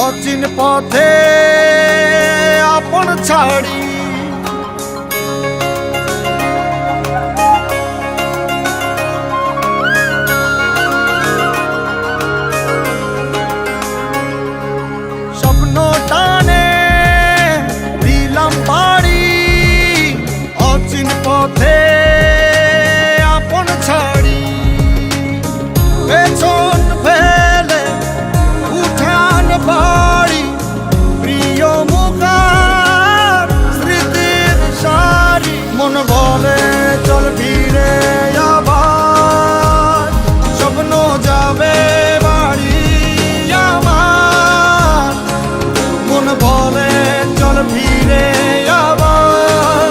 অচিন পথে আপন ছাড়ি স্বপ্ন টানে দিলাম পাড়ি অচিন পথে আপন ছাড়ি পেছন ফেলে উঠান বাড়ি প্রিয় মুখার স্মৃতির সারি মন বলে চল ফিরে আবার স্বপ্ন যাবে বাড়ি আমার মন বলে চল ফিরে আবার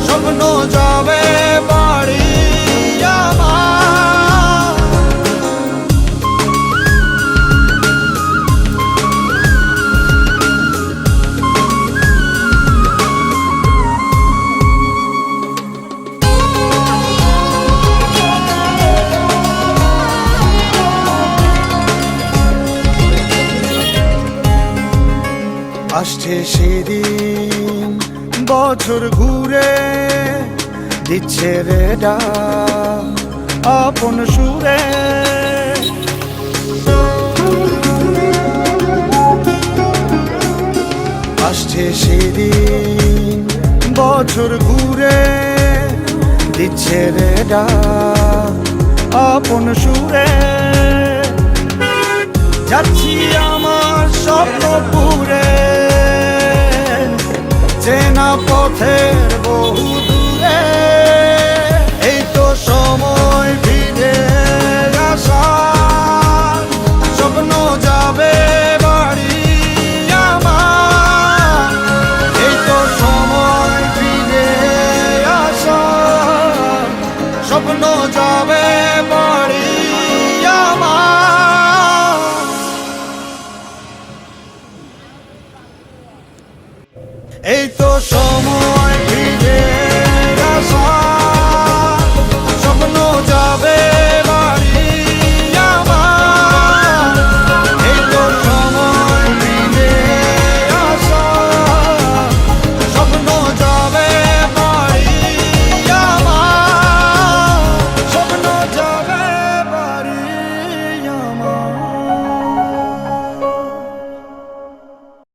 স্বপ্ন যাবে বাড়ি আমার আসছে সেদিন বছর ঘুরে দিচ্ছে রে ডাক আপন সুরে আসছে সেদিন বছর ঘুরে দিচ্ছে রে ডাক আপন সুরে যাচ্ছি আমার স্বপ্ন পুরে চেনা পথের বহু দূরে এই তো সময় ফিরে আসার স্বপ্ন যাবে বাড়ি আমার এই তো সময় ফিরে আসার স্বপ্ন যাবে বাড়ি আমার এই তো